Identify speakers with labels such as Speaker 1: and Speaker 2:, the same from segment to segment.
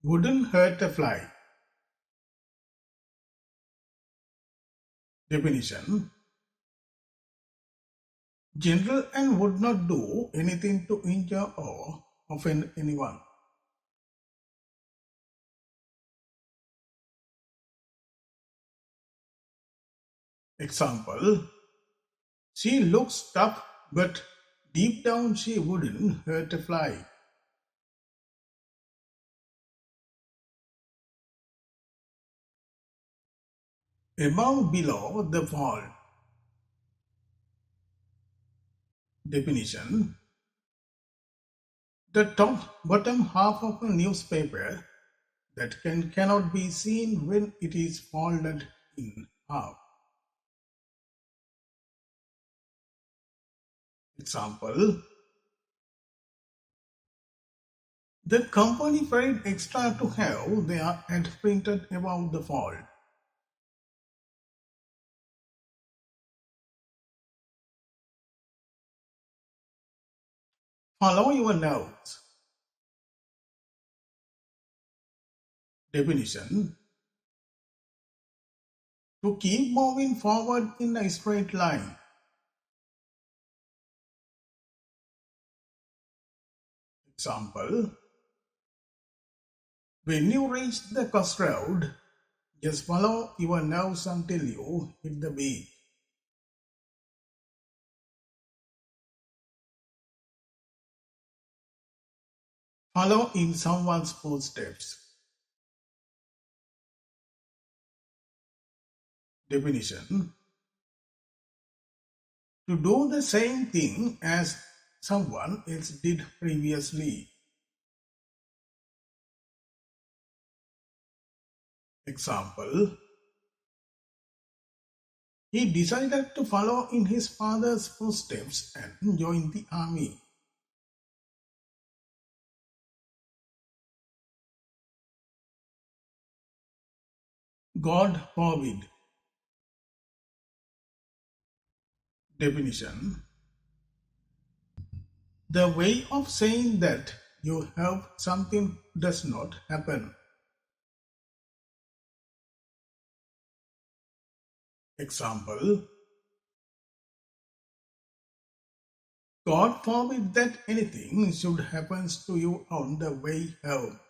Speaker 1: wouldn't hurt a fly. Definition: general and would not do anything to injure or offend anyone. Example: she looks tough, but deep down she wouldn't hurt a fly. Above, below, the fold. Definition: the top bottom half of a newspaper that cannot be seen when it is folded in half. Example: the company paid extra to have their ad printed above the fold. Follow your nose. Definition: to keep moving forward in a straight line. Example: when you reach the crossroad, just follow your nose until you hit the beat. Follow in someone's footsteps. Definition: to do the same thing as someone else did previously. Example: he decided to follow in his father's footsteps and join the army. God forbid. Definition: the way of saying that you hope something does not happen. Example: God forbid that anything should happen to you on the way home.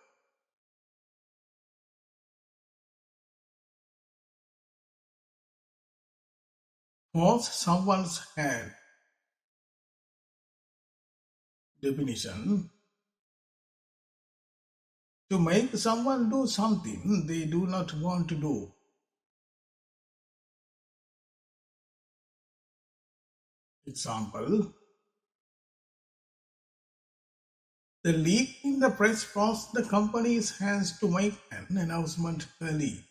Speaker 1: Force someone's hand. Definition: to make someone do something they do not want to do. Example: the leak in the press forced the company's hands to make an announcement early.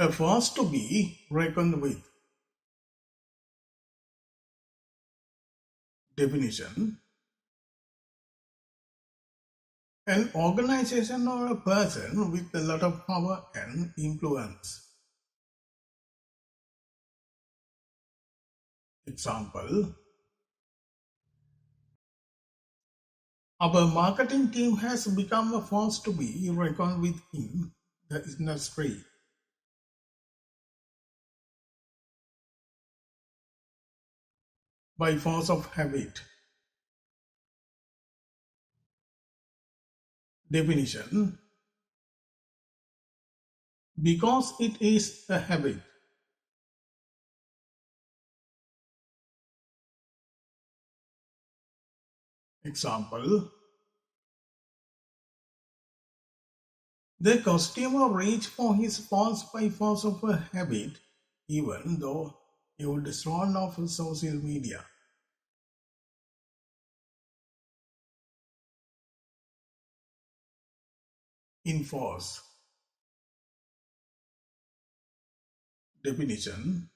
Speaker 1: A force to be reckoned with. Definition: an organization or a person with a lot of power and influence. Example: our marketing team has become a force to be reckoned with in the industry. By force of habit. Definition: because it is a habit. Example: the customer reached for his phones by force of a habit, even though he would thrown off social media. Enforce. Definition: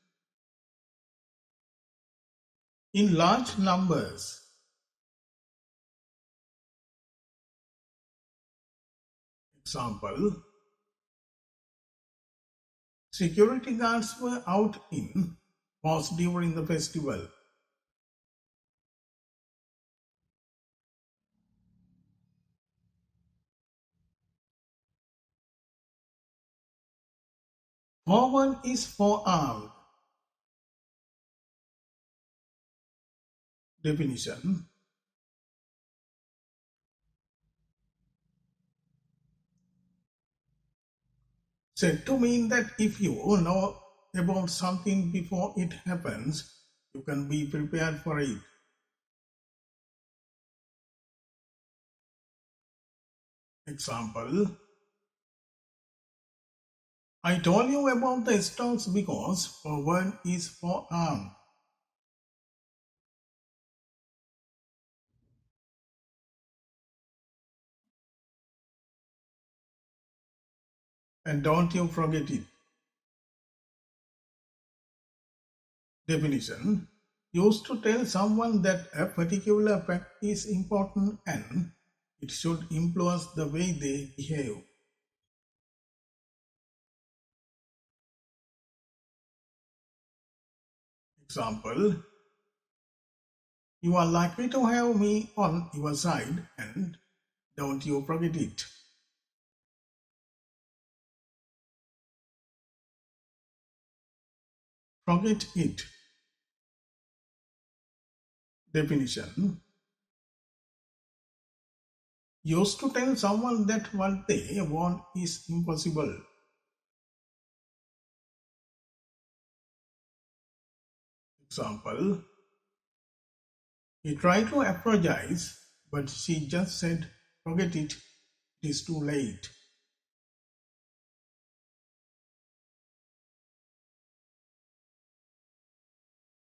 Speaker 1: in large numbers. Example: security guards were out in force during the festival. Forward is forearmed. Definition. Said to mean that if you know about something before it happens, you can be prepared for it. Example. I told you about the stocks because forward is forearmed. And don't you forget it. Definition. Used to tell someone that a particular fact is important and it should influence the way they behave. Example. You are likely to have me on your side and don't you forget it. Forget it. Definition. Used to tell someone that what they want is impossible. Example. He tried to apologize, but she just said, forget it, it is too late.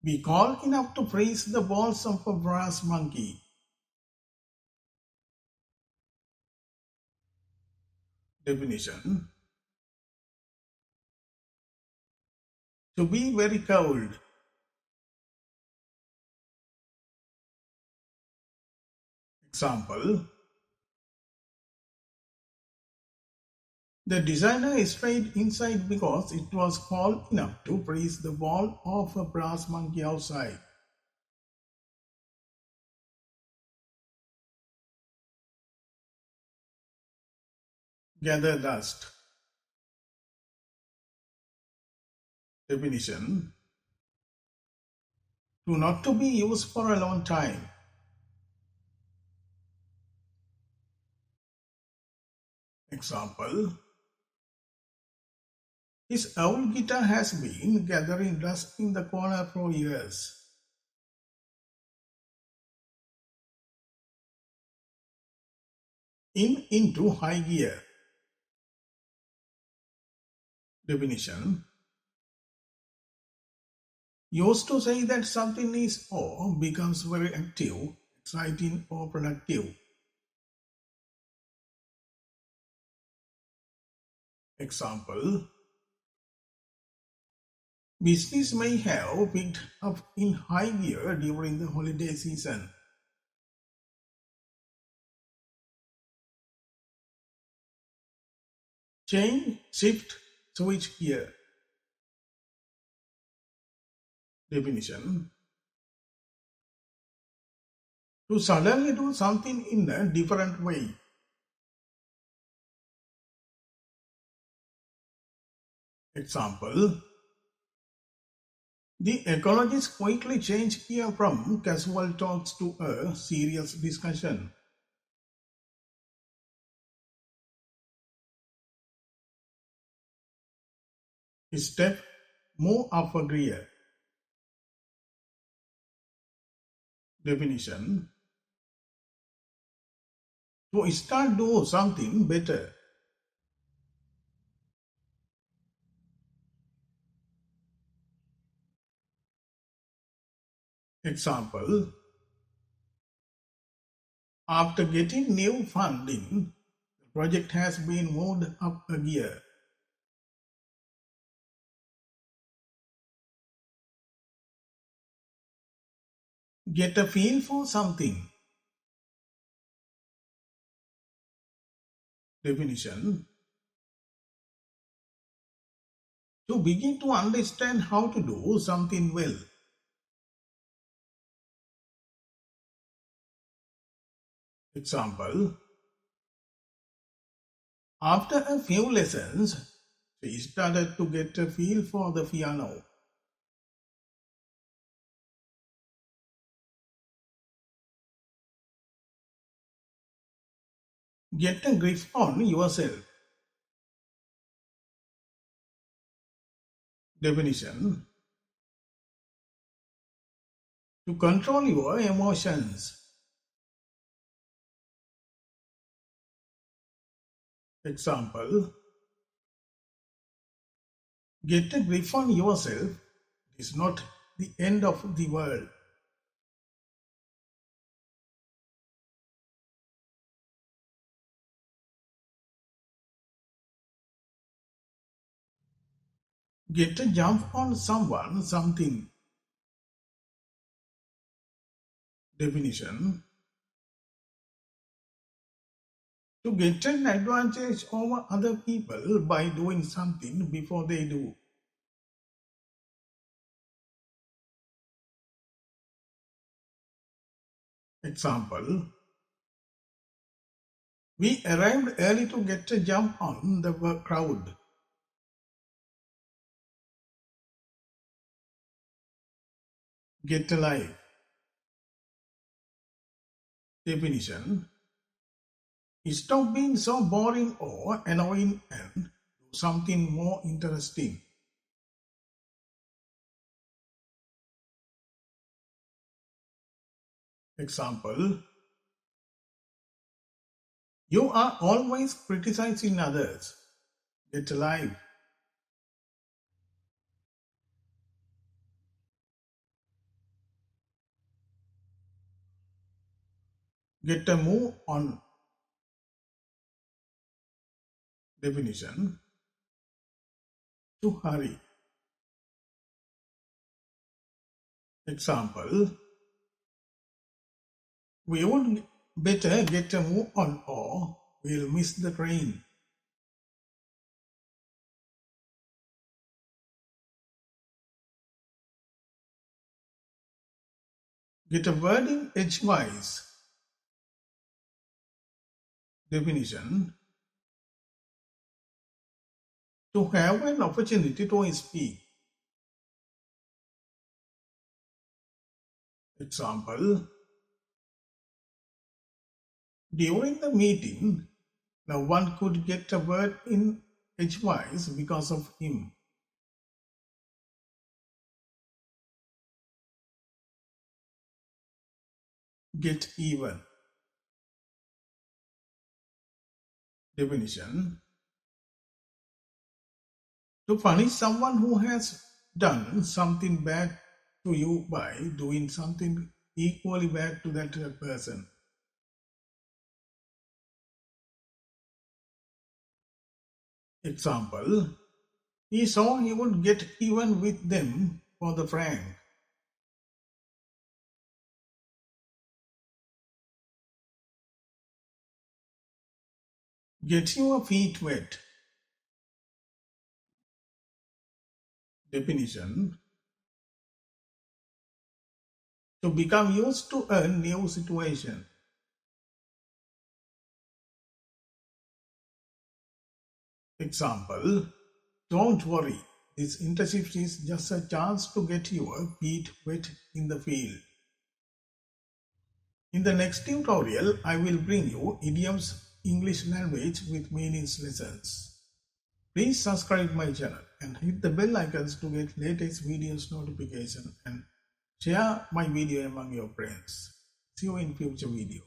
Speaker 1: Be called enough to praise the balls of a brass monkey. Definition. To be very cold. Example. The designer stayed inside because it was cold enough to praise the ball of a brass monkey outside. Gather dust. Definition. To not to be used for a long time. Example. His old guitar has been gathering dust in the corner for years. Into high gear. Definition. Used to say that something is or becomes very active, exciting or productive. Example. Business may have picked up in high gear during the holiday season. Change, shift, switch gear. Definition. To suddenly do something in a different way. Example. The ecologists quickly change gear from casual talks to a serious discussion. Step, move up a gear. Definition. To start do something better. Example. After getting new funding, the project has been moved up a gear. Get a feel for something. Definition. To begin to understand how to do something well. Example. After a few lessons, She started to get a feel for the piano. Get a grip on yourself. Definition: to control your emotions. Example: get a grip on yourself is not the end of the world. Get a jump on someone, something. Definition: to get an advantage over other people by doing something before they do. Example: we arrived early to get a jump on the crowd. Get alive. Definition: stop being so boring or annoying and do something more interesting. Example: you are always criticizing others. Get alive. Get a move on. Definition: to hurry. Example: we would better get a move on or we'll miss the train. Get a word in edgewise. Definition: to have an opportunity to speak. Example: during the meeting, no one could get a word in edgewise because of him. Get even. Definition: to punish someone who has done something bad to you by doing something equally bad to that person. Example: he saw he would get even with them for the prank. Get your feet wet. Definition: to become used to a new situation. Example: don't worry, this internship is just a chance to get your feet wet in the field. In the next tutorial, I will bring you idioms English language with meanings lessons. Please subscribe my channel and hit the bell icons to get latest videos notification and share my video among your friends. See you in future video.